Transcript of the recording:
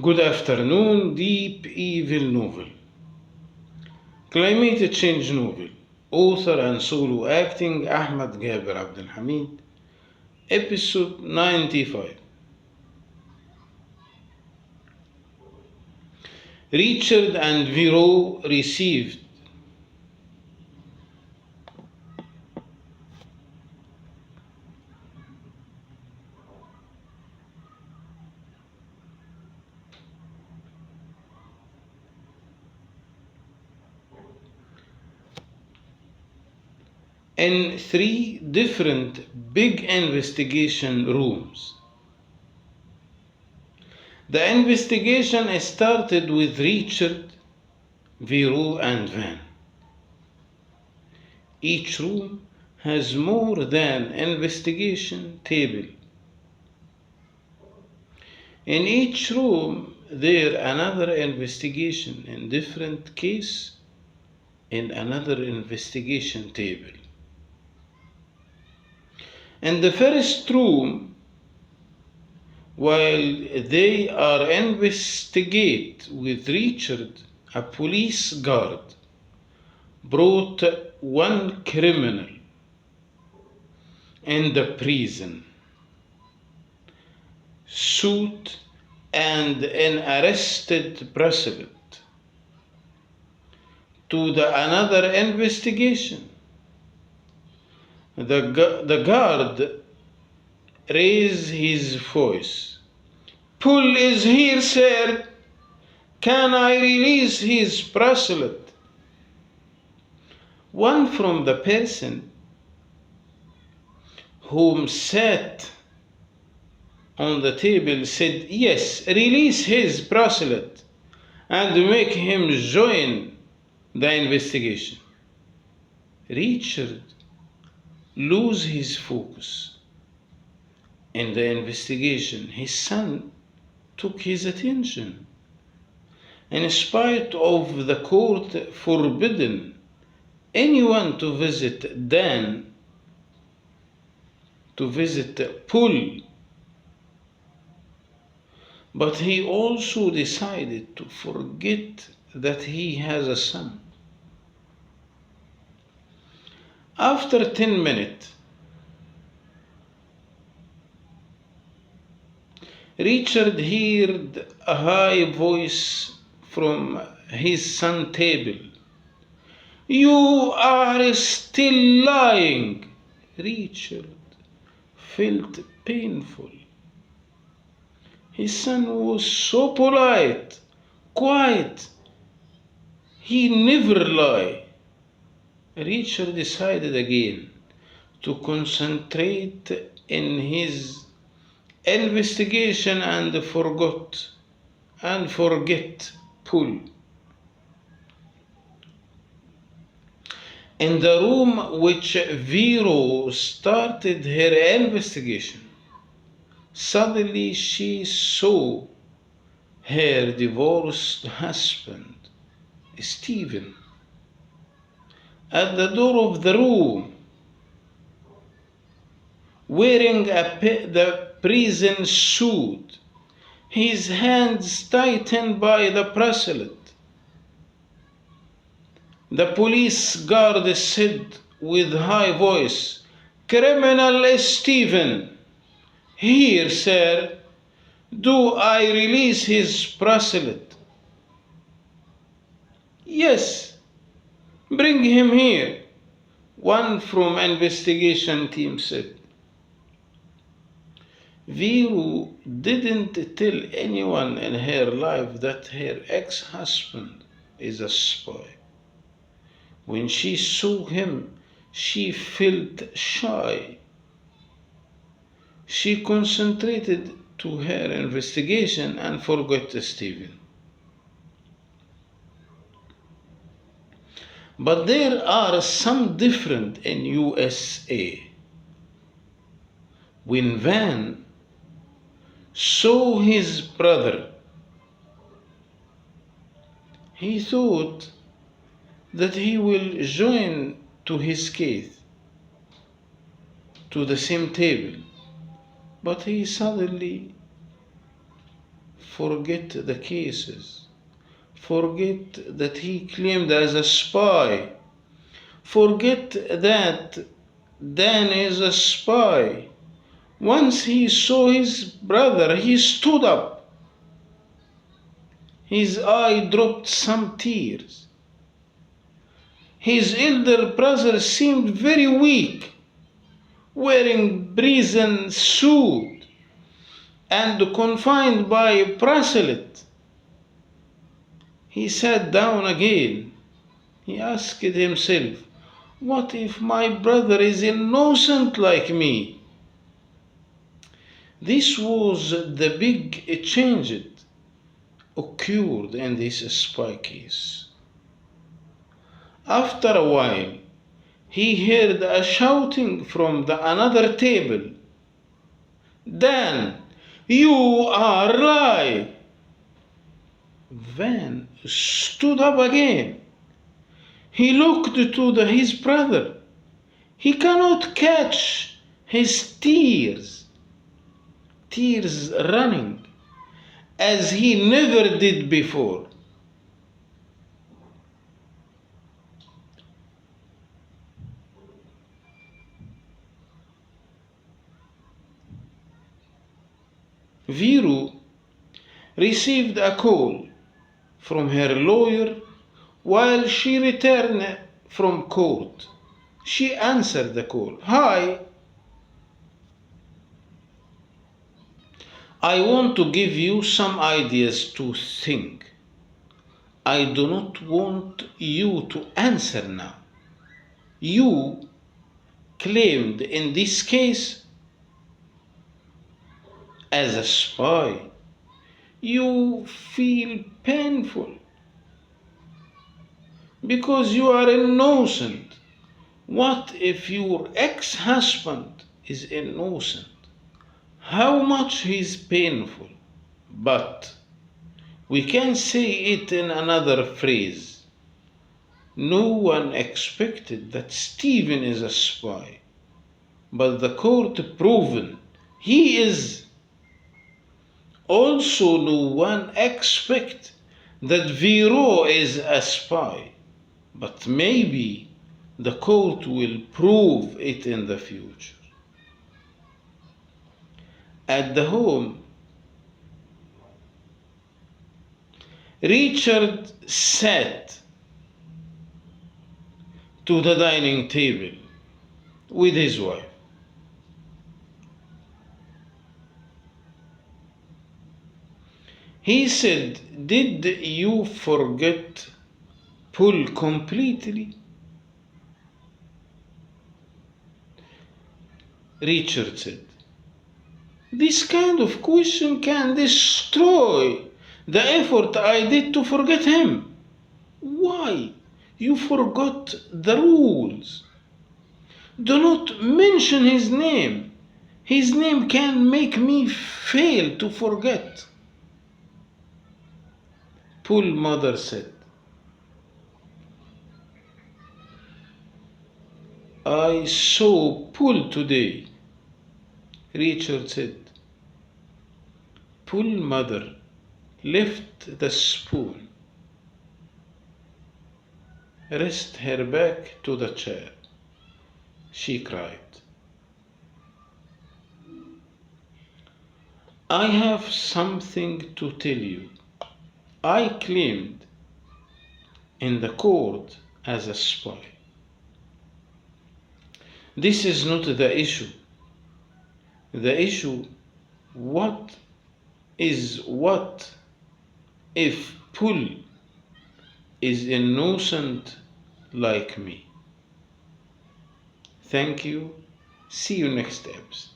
Good afternoon, deep evil novel. Climate change novel. Author and solo acting Ahmed Gaber Abdelhamid. Episode 95. Richard and Vero received in three different big investigation rooms. The investigation started with Richard, Vero, and Van. Each room has more than investigation table. In each room there another investigation in different case in another investigation table. In the first room, while they are investigate with Richard, a police guard brought one criminal in the prison suit and an arrested bracelet to the another investigation. The guard raised his voice. "Pull is here, sir. Can I release his bracelet?" One from the person whom sat on the table said, "Yes, release his bracelet and make him join the investigation." Richard lose his focus in the investigation. His son took his attention. In spite of the court forbidden anyone to visit Dan, to visit Pull, but he also decided to forget that he has a son. After 10 minutes, Richard heard a high voice from his son's table. "You are still lying." Richard felt painful. His son was so polite, quiet. He never lied. Richard decided again to concentrate in his investigation and forget Pull. In the room which Vero started her investigation, suddenly she saw her divorced husband, Stephen, at the door of the room, wearing the prison suit, his hands tightened by the bracelet. The police guard said with high voice, "Criminal Stephen, here, sir. Do I release his bracelet?" "Yes, bring him here," one from investigation team said. Vero didn't tell anyone in her life that her ex-husband is a spy. When she saw him, she felt shy. She concentrated to her investigation and forgot Stephen. But there are some different in USA. When Van saw his brother, he thought that he will join to his case, to the same table, but he suddenly forget the cases. Forget that he claimed as a spy. Forget that Dan is a spy. Once he saw his brother, he stood up. His eye dropped some tears. His elder brother seemed very weak, wearing prison suit and confined by a bracelet. He sat down again. He asked himself, what if my brother is innocent like me? This was the big change that occurred in this spy case. After a while, he heard a shouting from another table. Dan, you are alive! Van stood up again. He looked to his brother. He cannot catch his tears running as he never did before. Viru received a call from her lawyer while she returned from court. She answered the call. Hi, I want to give you some ideas to think. I do not want you to answer now. You claimed in this case as a spy. You feel painful because you are innocent. What if your ex-husband is innocent? How much is painful? But we can say it in another phrase. No one expected that Stephen is a spy, but the court proven he is. Also, no one expect that Vero is a spy, but maybe the court will prove it in the future. At the home, Richard sat to the dining table with his wife. He said, did you forget Paul completely? Richard said, this kind of question can destroy the effort I did to forget him. Why? You forgot the rules. Do not mention his name. His name can make me fail to forget. Paul's mother said, I saw Paul today. Richard said, Paul's mother left the spoon, raised her back to the chair. She cried. I have something to tell you. I claimed in the court as a spy. This is not the issue. The issue, what if Paul is innocent like me? Thank you. See you next episode.